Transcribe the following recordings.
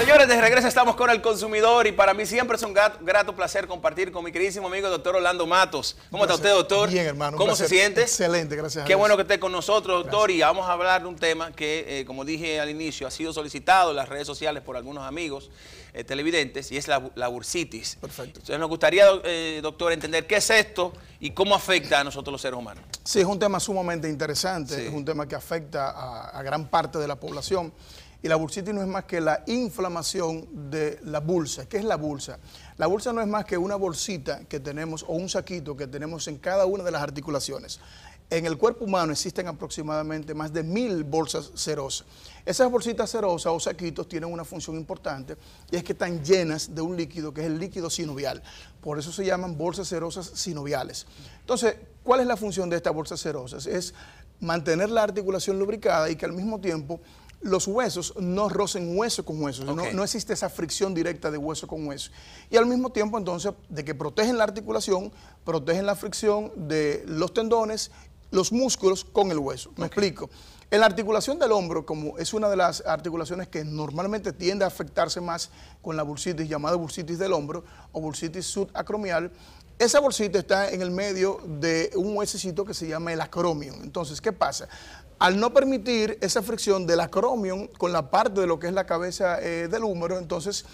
Señores, de regreso estamos con El Consumidor y para mí siempre es un grato placer compartir con mi queridísimo amigo doctor Orlando Matos. ¿Cómo está usted, doctor? Bien, hermano. ¿Cómo se siente? Excelente, gracias a Qué Dios. bueno que esté con nosotros, doctor, Gracias. y vamos a hablar de un tema que, como dije al inicio, ha sido solicitado en las redes sociales por algunos amigos televidentes y es la bursitis. Perfecto. Entonces nos gustaría, doctor, entender qué es esto y cómo afecta a nosotros los seres humanos. Sí, es un tema sumamente interesante, Sí. es un tema que afecta a gran parte de la población. Y la bursitis no es más que la inflamación de la bursa. ¿Qué es la bursa? La bursa no es más que una bolsita que tenemos o un saquito que tenemos en cada una de las articulaciones. En el cuerpo humano existen aproximadamente más de 1000 bolsas serosas. Esas bolsitas serosas o saquitos tienen una función importante y es que están llenas de un líquido que es el líquido sinovial. Por eso se llaman bolsas serosas sinoviales. Entonces, ¿cuál es la función de estas bolsas serosas? Es mantener la articulación lubricada y que al mismo tiempo los huesos no rocen hueso con hueso, Okay. no existe esa fricción directa de hueso con hueso. Y al mismo tiempo, entonces, de que protegen la articulación, protegen la fricción de los tendones, los músculos con el hueso. Me explico. En la articulación del hombro, como es una de las articulaciones que normalmente tiende a afectarse más con la bursitis, llamada bursitis del hombro o bursitis subacromial, esa bolsita está en el medio de un huesecito que se llama el acromion. Entonces, ¿qué pasa? Al no permitir esa fricción del acromion con la parte de lo que es la cabeza del húmero, entonces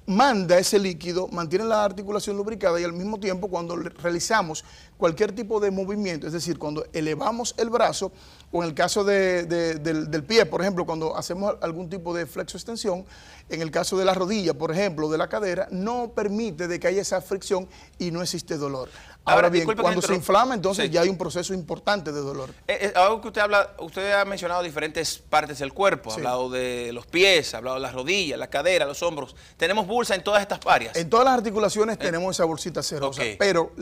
manda ese líquido, mantiene la articulación lubricada y al mismo tiempo cuando realizamos cualquier tipo de movimiento, es decir, cuando elevamos el brazo, o en el caso del pie, por ejemplo, cuando hacemos algún tipo de flexo-extensión, en el caso de la rodilla, por ejemplo, de la cadera, no permite de que haya esa fricción y no existe dolor. Ahora bien, cuando se inflama, entonces sí, ya hay un proceso importante de dolor. Algo que usted ha mencionado diferentes partes del cuerpo, ha Sí. hablado de los pies, ha hablado de las rodillas, la cadera, los hombros. Tenemos bursa en todas estas áreas. En todas las articulaciones tenemos esa bolsita serosa, Okay. pero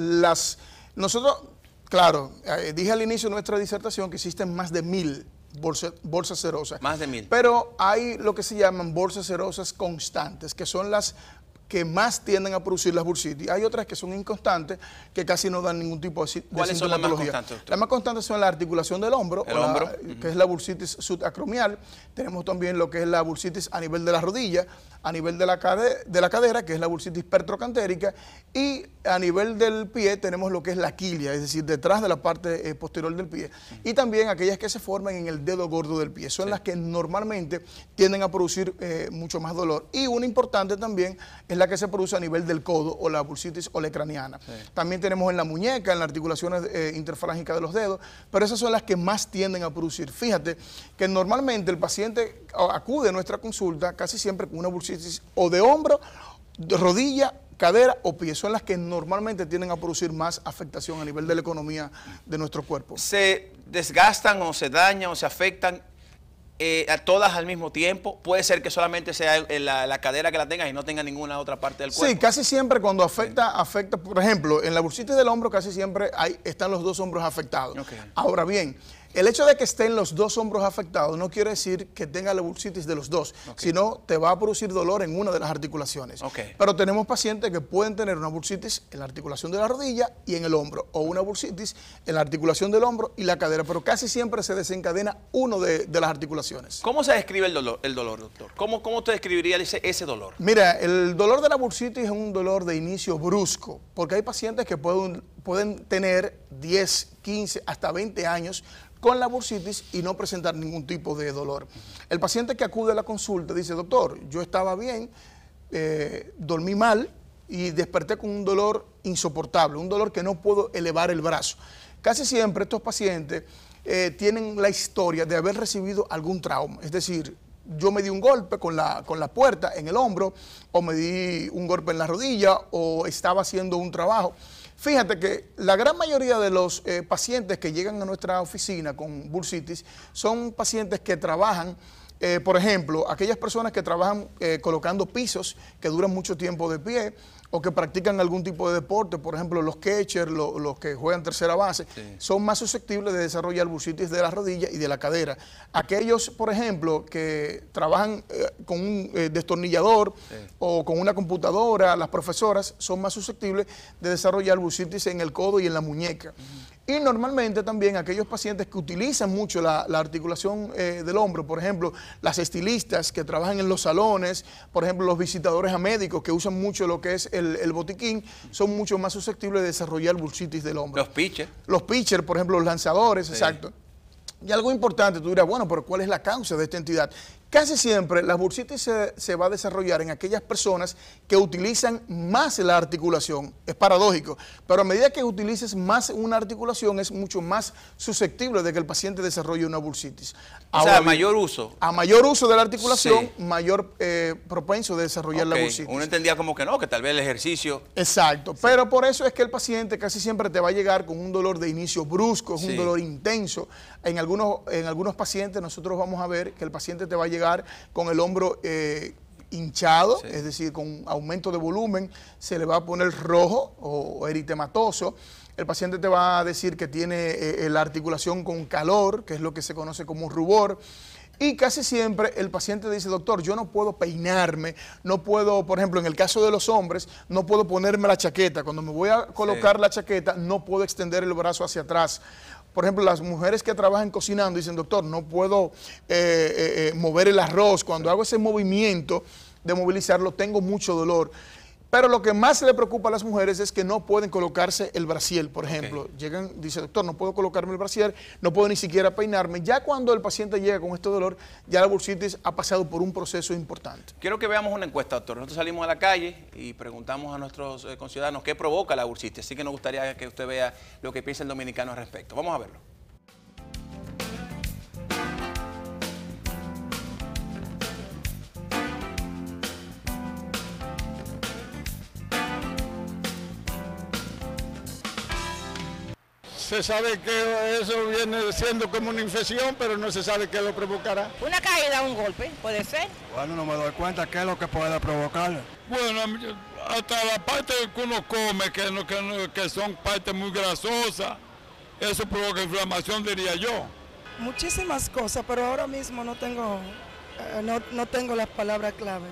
nosotros, claro, dije al inicio de nuestra disertación que existen más de 1000 bolsas serosas. Más de 1000. Pero hay lo que se llaman bolsas serosas constantes, que son las que más tienden a producir las bursitis. Hay otras que son inconstantes, que casi no dan ningún tipo de sintomatología. ¿Cuáles son las más constantes, doctor? Las más constantes son la articulación del hombro, que es la bursitis subacromial. Tenemos también lo que es la bursitis a nivel de la rodilla, a nivel de la cadera, que es la bursitis pertrocantérica, y a nivel del pie tenemos lo que es la quilla, es decir, detrás de la parte posterior del pie. Y también aquellas que se forman en el dedo gordo del pie. Son las que normalmente tienden a producir mucho más dolor. Y una importante también es la que se produce a nivel del codo o la bursitis olecraniana. Sí. También tenemos en la muñeca, en las articulaciones interfalángicas de los dedos, pero esas son las que más tienden a producir. Fíjate que normalmente el paciente acude a nuestra consulta casi siempre con una bursitis o de hombro, de rodilla, cadera o pie. Son las que normalmente tienden a producir más afectación a nivel de la economía de nuestro cuerpo. ¿Se desgastan o se dañan o se afectan a todas al mismo tiempo? Puede ser que solamente sea la cadera que la tenga y no tenga ninguna otra parte del cuerpo. Sí, casi siempre cuando afecta, por ejemplo, en la bursitis del hombro casi siempre están los dos hombros afectados. Okay. Ahora bien, el hecho de que estén los dos hombros afectados no quiere decir que tenga la bursitis de los dos, sino te va a producir dolor en una de las articulaciones. Pero tenemos pacientes que pueden tener una bursitis en la articulación de la rodilla y en el hombro, o una bursitis en la articulación del hombro y la cadera, pero casi siempre se desencadena uno de las articulaciones. ¿Cómo se describe el dolor, doctor? ¿Cómo usted describiría ese dolor? Mira, el dolor de la bursitis es un dolor de inicio brusco, porque hay pacientes que pueden tener 10, 15, hasta 20 años con la bursitis y no presentar ningún tipo de dolor. El paciente que acude a la consulta dice, doctor, yo estaba bien, dormí mal y desperté con un dolor insoportable, un dolor que no puedo elevar el brazo. Casi siempre estos pacientes tienen la historia de haber recibido algún trauma, es decir, yo me di un golpe con la puerta en el hombro, o me di un golpe en la rodilla, o estaba haciendo un trabajo. Fíjate que la gran mayoría de los pacientes que llegan a nuestra oficina con bursitis son pacientes que trabajan, por ejemplo, aquellas personas que trabajan colocando pisos que duran mucho tiempo de pie, o que practican algún tipo de deporte, por ejemplo, los catchers, los que juegan tercera base, son más susceptibles de desarrollar bursitis de la rodilla y de la cadera. Aquellos, por ejemplo, que trabajan con un destornillador o con una computadora, las profesoras, son más susceptibles de desarrollar bursitis en el codo y en la muñeca. Y normalmente también aquellos pacientes que utilizan mucho la articulación del hombro, por ejemplo, las estilistas que trabajan en los salones, por ejemplo, los visitadores a médicos que usan mucho lo que es el botiquín, son mucho más susceptibles de desarrollar bursitis del hombro. Los pitchers. Los pitchers, por ejemplo, los lanzadores, exacto. Y algo importante, tú dirás, bueno, pero ¿cuál es la causa de esta entidad? Casi siempre la bursitis se va a desarrollar en aquellas personas que utilizan más la articulación. Es paradójico, pero a medida que utilices más una articulación es mucho más susceptible de que el paciente desarrolle una bursitis. O sea, a mayor uso. A mayor uso de la articulación, mayor propenso de desarrollar la bursitis. Uno entendía como que no, que tal vez el ejercicio... Exacto, pero por eso es que el paciente casi siempre te va a llegar con un dolor de inicio brusco, es un dolor intenso. En algunos pacientes nosotros vamos a ver que el paciente te va a llegar con el hombro hinchado, es decir, con aumento de volumen, se le va a poner rojo o eritematoso. El paciente te va a decir que tiene la articulación con calor, que es lo que se conoce como rubor. Y casi siempre el paciente dice, doctor, yo no puedo peinarme, no puedo, por ejemplo, en el caso de los hombres, no puedo ponerme la chaqueta. Cuando me voy a colocar la chaqueta, no puedo extender el brazo hacia atrás. Por ejemplo, las mujeres que trabajan cocinando dicen, doctor, no puedo mover el arroz. Cuando hago ese movimiento de movilizarlo, tengo mucho dolor. Pero lo que más le preocupa a las mujeres es que no pueden colocarse el brasier, por ejemplo. Llegan, dice, doctor, no puedo colocarme el brasier, no puedo ni siquiera peinarme. Ya cuando el paciente llega con este dolor, ya la bursitis ha pasado por un proceso importante. Quiero que veamos una encuesta, doctor. Nosotros salimos a la calle y preguntamos a nuestros conciudadanos qué provoca la bursitis. Así que nos gustaría que usted vea lo que piensa el dominicano al respecto. Vamos a verlo. Se sabe que eso viene siendo como una infección, pero no se sabe qué lo provocará. Una caída, un golpe, puede ser. Bueno, no me doy cuenta qué es lo que puede provocarlo. Bueno, hasta la parte que uno come, que son partes muy grasosas, eso provoca inflamación, diría yo. Muchísimas cosas, pero ahora mismo no tengo las palabras clave.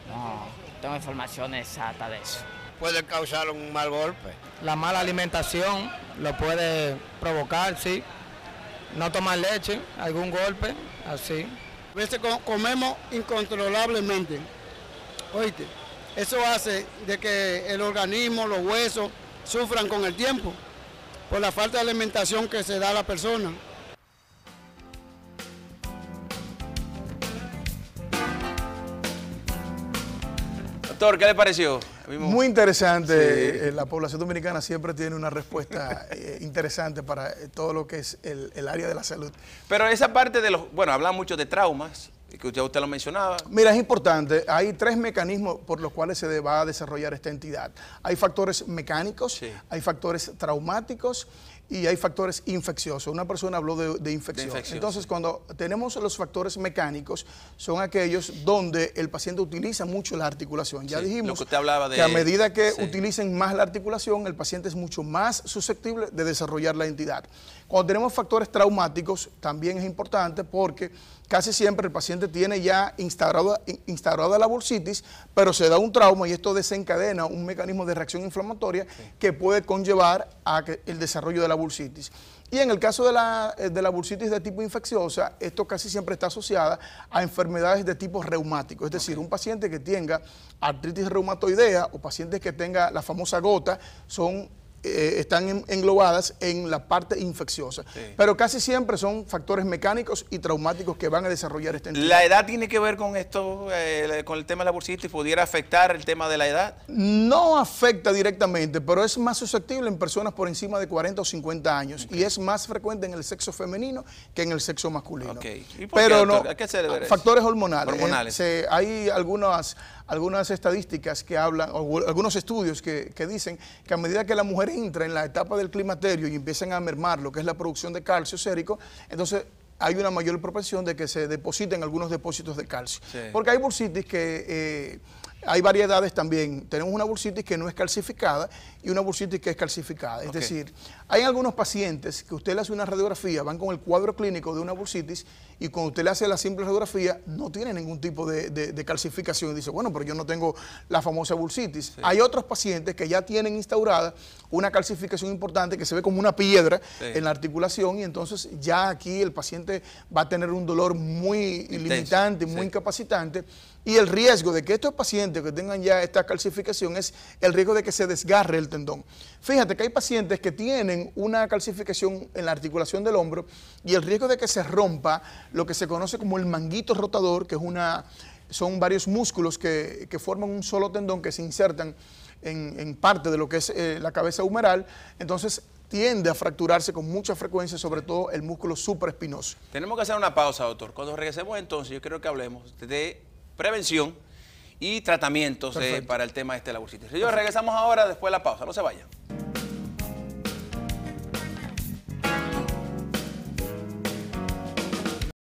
No, tengo información exacta de eso. Puede causar un mal golpe. La mala alimentación lo puede provocar, sí. No tomar leche, algún golpe, así. A veces comemos incontrolablemente, oíste. Eso hace de que el organismo, los huesos, sufran con el tiempo por la falta de alimentación que se da a la persona. Doctor, ¿qué le pareció? Muy interesante. La población dominicana siempre tiene una respuesta interesante para todo lo que es el área de la salud. Pero esa parte de los, bueno, hablan mucho de traumas, que usted lo mencionaba. Mira, es importante. Hay 3 mecanismos por los cuales se va a desarrollar esta entidad. Hay factores mecánicos, hay factores traumáticos y hay factores infecciosos. Una persona habló de infección. Entonces, cuando tenemos los factores mecánicos, son aquellos donde el paciente utiliza mucho la articulación. Ya dijimos lo que usted hablaba de, que a medida que utilicen más la articulación, el paciente es mucho más susceptible de desarrollar la entidad. Cuando tenemos factores traumáticos, también es importante porque casi siempre el paciente tiene ya instaurada la bursitis, pero se da un trauma y esto desencadena un mecanismo de reacción inflamatoria que puede conllevar a el desarrollo de la bursitis. Y en el caso de la bursitis de tipo infecciosa, esto casi siempre está asociada a enfermedades de tipo reumático. Es decir, un paciente que tenga artritis reumatoidea o pacientes que tenga la famosa gota están englobadas en la parte infecciosa. Pero casi siempre son factores mecánicos y traumáticos que van a desarrollar esta entidad. ¿La edad tiene que ver con esto, con el tema de la bursitis? ¿Pudiera afectar el tema de la edad? No afecta directamente, pero es más susceptible en personas por encima de 40 o 50 años y es más frecuente en el sexo femenino que en el sexo masculino. ¿Y por qué, doctor? ¿A qué se debe factores hormonales. Hormonales. Hay algunas estadísticas que hablan, o algunos estudios que dicen que a medida que la mujer entra en la etapa del climaterio y empiezan a mermar lo que es la producción de calcio sérico, entonces hay una mayor propensión de que se depositen algunos depósitos de calcio. Porque hay bursitis que Hay variedades también. Tenemos una bursitis que no es calcificada y una bursitis que es calcificada. Es decir, hay algunos pacientes que usted le hace una radiografía, van con el cuadro clínico de una bursitis y cuando usted le hace la simple radiografía no tiene ningún tipo de calcificación. Y dice, bueno, pero yo no tengo la famosa bursitis. Sí. Hay otros pacientes que ya tienen instaurada una calcificación importante que se ve como una piedra en la articulación y entonces ya aquí el paciente va a tener un dolor muy limitante, muy incapacitante. Y el riesgo de que estos pacientes que tengan ya esta calcificación es el riesgo de que se desgarre el tendón. Fíjate que hay pacientes que tienen una calcificación en la articulación del hombro y el riesgo de que se rompa lo que se conoce como el manguito rotador, que es son varios músculos que forman un solo tendón que se insertan en parte de lo que es la cabeza humeral, entonces tiende a fracturarse con mucha frecuencia, sobre todo el músculo supraespinoso. Tenemos que hacer una pausa, doctor. Cuando regresemos entonces, yo creo que hablemos de prevención y tratamientos para el tema de la bursitis. Regresamos ahora después de la pausa, no se vayan.